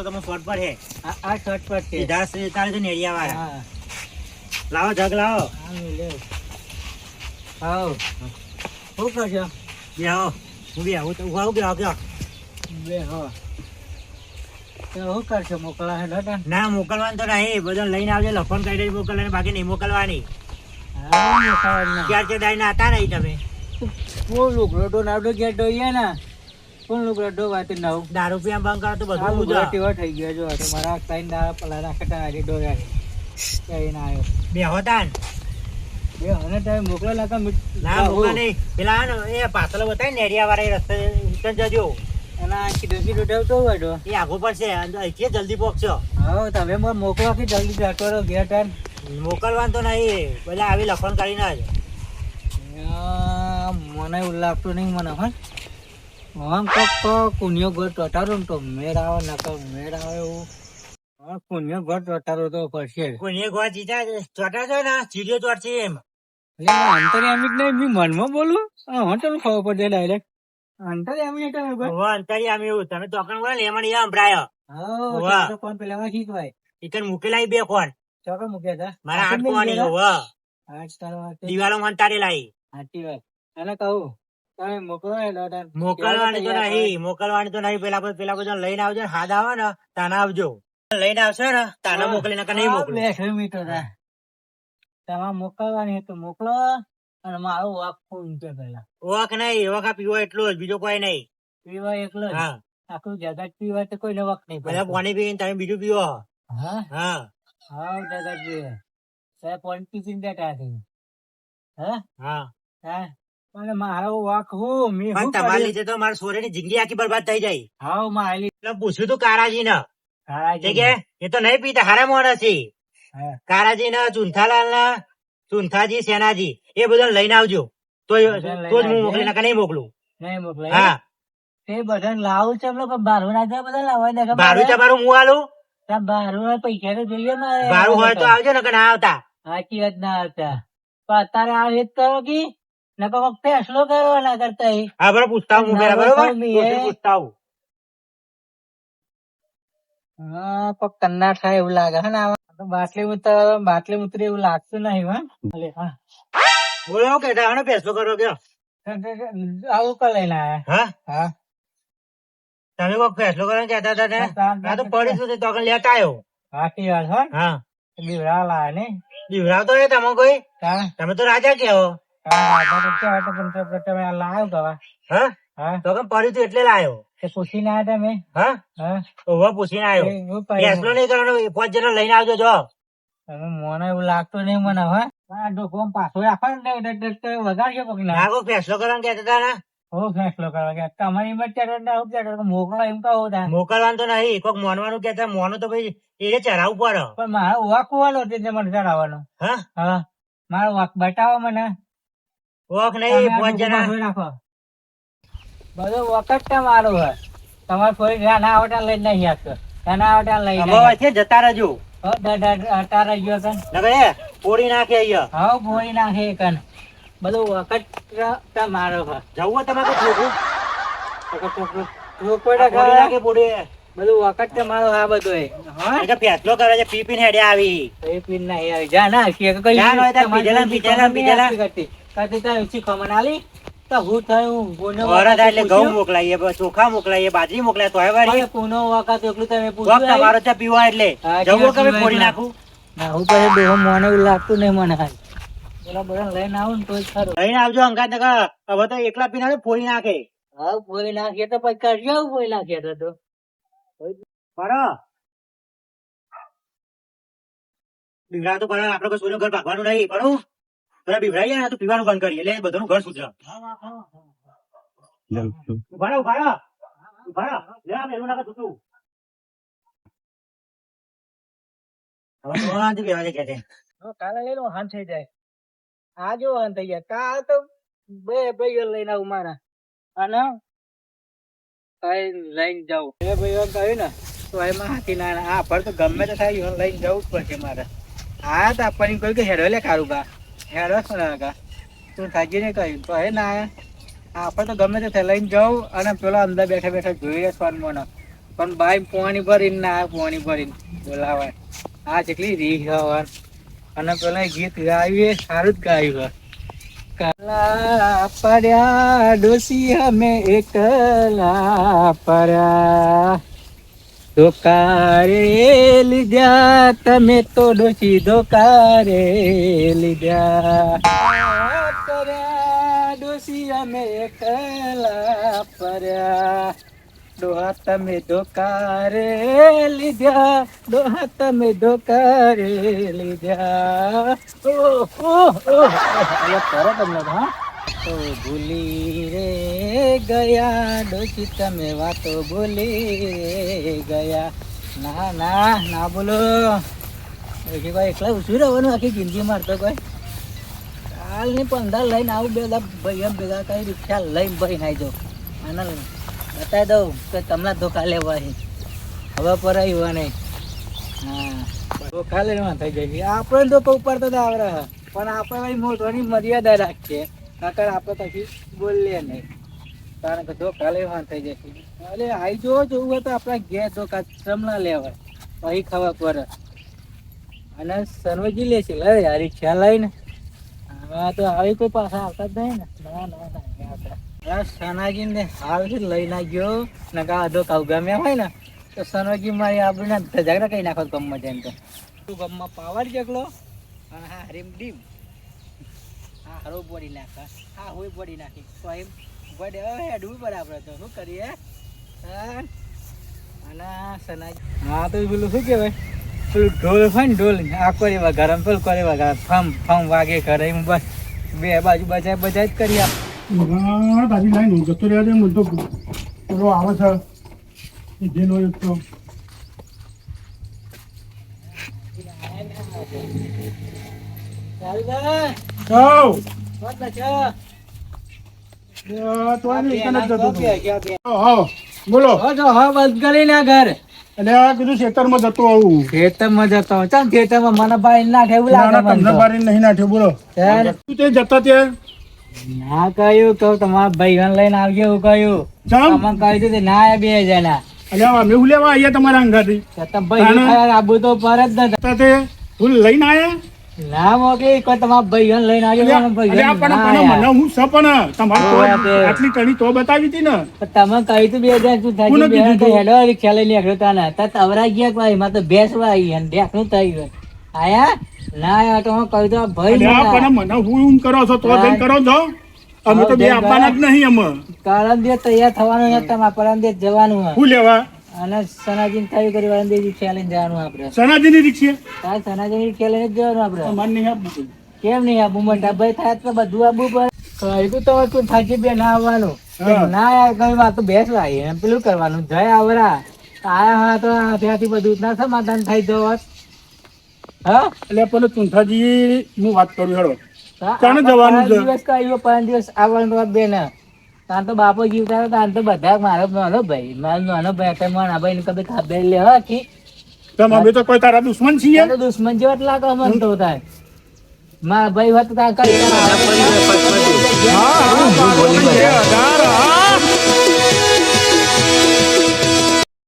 રસ્તો તમે શોર્ટ પર હે આ શોર્ટ પર છે સીધા તારે તો નેડિયા વાળા હા લાવો જગ લાવો આવો શું કરશો બે આવો હું બી આવું તો ઉભા આવું ગયો બે હો તો શું કરશો મોકલા હે દાદા ના મોકલવાનું તો નહીં બધું લઈને આવજો લફણ કરી દઈ મોકલવાની બાકી નહીં મોકલવાની હા મોકલવાના ક્યાં છે દાઈને આતા નહીં તમે કોણ લુગડો તો નાડો ગયા ડોઈએ ને કોણ લુગડો ડો વાત નવ દારૂ પીવા બંધ કરો તો બધું લુગડો ઉજા ટીવો થઈ ગયો જો તો મારા ત્રણ દાડા પેલા રાખતા આજે ડોયા કઈ ના આવ્યો બે હોતા ને બે હવે તમે મોકલો લાગા ના મોકલા નહીં પેલા હે ને એ પાછળ બતાવી નેડિયા વાળા રસ્તે રિટર્ન જજો એના કીધું ડોટો વાડો એ આગો પડશે અહીંથી જલ્દી પહોંચશો હા તમે મને મોકલો કે જલ્દી જતો રહો ગયા ટાઈમ મોકલવાનું તો નહીં પેલા આવી લખણ કરીને જ મને એવું લાગતું નહીં મને હા આમ કોક કુનિયો ઘર ટટારો ને તો મેળ આવે નકર મેળ આવે એવું હા કુનિયો ઘર ટટારો તો પડશે કોઈને ગોળ જીતા ચોટા છો ને ચીડિયો ચોટશે એમ અંતરિયામી જ નહીં મેં મનમાં બોલું હા ચાલો ખબર પડે ડાયરેક્ટ અંતરિયામી એટલે અંતરિયામી એવું તમે ચોકણ બોલે ને એમાં નહીં સંભળાય હા કોણ પેલા શીખવાય ઈકન મૂકેલા બે કોણ ચોકા મૂક્યા હતા મારા હાથ કોવાની હોવા આજ તારો દિવાલો મંતાડેલા સાચી વાત એને કહું તમે મોકલો મોકલવાની તો નહીં મોકલવાની તો નહીં પેલા બધા લઈને આવજો ને હાથ આવે ને તાના આવજો લઈને આવશે ને તાના મોકલીને કે નહીં મોકલો 2 મીટર તમારે મોકલવાની તો મોકલો અને મારું વાક ફોન છે પેલા ઓક નહીં ઓક પીવો એટલું જ બીજો કોઈ નહીં પીવા એકલો જ હા આખું જગત પીવા તો કોઈને વખ નહીં બધા પાણી પીને તમે બીજું પીવો હા હા હા જગત પીવે સાહેબ પાણી પીને બેઠા છે હા હા હા અને મારો વાક હું મેં પણ તમારી લીધે તો મારા સોરેની જિંદગી આખી બરબાદ થઈ જાય હા મારી એટલે પૂછ્યું તું કારાજી ને હારાજી કે એ તો નહીં પીતા હારા માણસ છે હા કારાજી ને ચુંથાલાલ ને ચુંથાજી સેનાજી એ બધા લઈને આવજો તો જ હું મોકલી નાખા નહીં મોકલું નહીં મોકલાય હા તે બધા લાવું છે પણ બારું ના જાય બધા લાવવા દે ભાડું તમારું હું આલું બારું પૈસા તો જોઈએ મારે ભાડું હોય તો આવજો ને કે ના આવતા સાચી વાત ના આવતા પણ અત્યારે આવે જ કરો કે નકો ફેસલો કરો ના કરતા હા બરાબર પૂછતા હું પેલા બરોબર પૂછતા હું હા પણ કન્ના થાય એવું લાગે હે ને બાટલી ઉતરે એવું લાગતું નહીં હા બોલો કે આનો ફેસલો કરો કે આવું કઈ લઈને આયા હા હા તમે કોઈ ફેસલો કરવા કહેતા હતા ને આ તો પડી શું તો લેતા આવ્યો સાચી વાત હો હા દીવડા લાયા ને દીવરાવ તો એ તમે કોઈ તમે તો રાજા કેવો તમે લાવ્યો ગવા હા હા તો કેમ પડ્યું તું એટલે લાયો પૂછીને આવ્યા તમે હા હા ઓવા પૂછીને આવ્યો ફેસલો નહીં કરવાનો 5 જણા લઈને આવજો જો મને એવું લાગતું નહીં મને હવે પાછો રાખો ને વગાડજો કોક ના કોઈ ફેસલો કરવાનું કહેતા હતા ને હું ફેસલો કરવા ગયા તમારી મોકલો એમ કહું મોકલવાનું તો નહીં કોક મોનવાનું કેતા મોનું તો ભાઈ એ ચઢાવવું પડે પણ મારો વાક હોવાનો મને ચડાવવાનો હા હા મારો વાક બતાવો મને વોક નહીં 5 જણા રાખો બધો વખત છે મારો હે તમારે કોઈ નાના આવટા લઈને નહીં આપતો નાના આવટા લઈને જતા રહેજો અટાર ગયો કન પોડી નાખે અહીંયા હા ભોળી નાખે કન બધું વખત મારો હે જવું તમે છોકરું બધું વખત મારો આ બધું ફેસલો કરે છે પી પીને હેડે આવી એ પીન નહીં આવી જા ના ખમણ આલી તો હું થયું એટલે ઘઉં મોકલાઈએ ચોખા મોકલાઈએ બાજરી મોકલાય તો વાળી પુનો વખત એટલું તમે તમારો ચા પીવા એટલે જવું કે ફોડી નાખું ના હું કહે ડોહો મને એવું લાગતું નહીં મને ખાલી પેલા બધા લઈને આવું ને તો જ ખરું લઈને આવજો અંગાત હવે તો એકલા પીને ફોડી નાખે હા ફોડી નાખીએ તો પછી કરજો ફોડી નાખીએ તો બીવડા તો પણ આપડે કોઈ ઘર ભાગવાનું નહીં પણ પેલા બીવડાઈ જાય તો પીવાનું બંધ કરીએ એટલે બધાનું ઘર સુધરે કાલે લઈ લો હાન થઈ જાય આ જો હાન થઈ જાય કાલ તો બે ભાઈઓ લઈને આવું મારા અને કઈ લઈને જાઉં બે ભાઈઓ કહ્યું ને તો એમાં હાથી ના આ પર તો ગમે તે થાય લઈને જવું જ પડશે મારે હા તો આપણને કહ્યું કે હેડો લે કારું કા હેડો કા તું થાકી ને કહ્યું તો હે ના આપણે તો ગમે તે લઈને જાઉં અને પેલો અંદર બેઠા બેઠા જોઈએ સ્વાન મને પણ ભાઈ પાણી ભરીને ના પાણી ભરીને બોલાવાય. આ જેટલી રીહ હવાર અને પેલા ગીત ગાયું એ સારું જ ગાયું. કાલા પડ્યા ડોસી અમે એકલા પડ્યા, ધોકા રે લીધા તમે તો ડોસી ધોકા રે લીધા. પડ્યા ડોસી અમે એકલા પડ્યા, ડોહા તમે ધોકા રે લીધા, ડોહા તમે ધોકા રે લીધા. કરો તમને હા. તો ભૂલી રે ગયા ડોસી તમે વાતો ભૂલી રે ગયા. ના ના ના બોલો ભાઈ, એકલા ઉછું રહેવાનું આખી જિંદગી મારતો કોઈ. કાલની 15 લઈને આવું, બધા ભાઈ એમ ભેગા કરી રિક્ષા લઈને ભાઈ નાઈ જાઉં અને બતાવી દઉં કે તમને ધોકા લેવા હવે પર આવ્યું નહીં. હા ધોકા લેવા થઈ જાય. આપણે ધોકા ઉપાડતો તો આવડે, પણ આપણે ભાઈ મોટવાની મર્યાદા રાખીએ, નકર આપણે પછી બોલીએ નહીં, કારણ કે ધોકા લેવા થઈ જશે. અરે આઈ જોવું હોય તો આપણા ઘેર ધોકા શ્રમ ના લેવાય, પછી ખબર પડે. અને સનોજી લેશે લે યાર રિક્ષા લઈને. હા તો આવી કોઈ પાછા આવતા જ નહીં ને. ના ના ના સનાજી ને હાલ લઈને ગયો ને અધો કાવ ગમ્યા હોય ને તો સનોજી મારી આપણે ઝઘડા કઈ નાખો ગમમાં જઈને. તો તું ગમમાં પાવર જગલો અને હા હરીમ ડીમ. હા હરો બોડી નાખા, હા હોય બોડી નાખી તો એમ બડે હેડવું બરાબર. તો શું કરીએ હા. અને સનાજી હા તો પેલું શું કહેવાય, પેલું ઢોલ હોય ને ઢોલ આ કરે વગાડે, પેલું કરે વગાડે, ફમ ફમ વાગે કરે એમ. બસ બે બાજુ બજાય બજાય જ કરી આપ. તારી લાઈન જતો રહ્યા છે. મને તો પેલો આવે છે જેનો એક તો બોલો. હા બસ ગલી ના ઘર એટલે આ કીધું ખેતરમાં જતો આવું. ખેતરમાં જતો ચાલ ખેતરમાં મને બાઈ નાખે એવું લાગે મને તમને તો. બારી નહીં નાખ્યો. બોલો તું તે જતા ત્યાં ના કહ્યું કહું તમારા ભાઈ લઈને આવજો એવું કહ્યું. ચમ તમે કહ્યું હતું ના આવ્યા બે જણા. એટલે અમે હું લેવા આવીએ તમારા અંગાથી ભાઈ આબુ તો પર જ જતા તે ફૂલ લઈને આયા. ના મોકલી કોઈ તમારા ભાઈ લઈને આવજો. મને હું છે પણ તમારે આટલી ટણી તો બતાવી હતી ને. તમે કહ્યું તું બે હજાર શું થાય હેડો રિક્ષા લઈને નીકળ્યો તા ને તવરા ગયા કોઈ એમાં તો બેસવા આવી અને દેખનું થઈ ગયું આયા ના આયા તો હું કહ્યું તો ભાઈ મને હું એમ કરો છો તો જઈને કરો છો. અમે તો બે આપવાના જ નહીં. અમે પરમ દિવસ તૈયાર થવાનું છે તમારે, પરમ દિવસ જવાનું શું લેવા અને સનાજી થયું કરી પરમ દિવસ રિક્ષા લઈને જવાનું આપડે. સનાજી ની રિક્ષા સનાજી ની રિક્ષા લઈને જ જવાનું આપડે. મને નહીં આપવું. કેમ નહીં આબુ મોટા ભાઈ થાય તો બધું આબુ પડે. તો તું થાકી બે ના આવવાનું ના યાર કઈ વાત તો બેસવા એમ પેલું કરવાનું જય આવરા આયા હા તો ત્યાંથી બધું ના સમાધાન થઈ જવા. હા એટલે પેલો ચુંઠાજી હું વાત કરું હેડો ક્યાં જવાનું છે? દિવસ કહ્યું 5 દિવસ આવવાનું બે ને તાન તો બાપો જીવતા હતા તાન તો બધા મારો નાનો ભાઈ હતા. મારા ભાઈ ને કદી ખબર લે હતી તમે અમે તો કોઈ તારા દુશ્મન છીએ. દુશ્મન જેવા જ લાગે મન તો થાય. મારા ભાઈ હતો ત્યાં કરી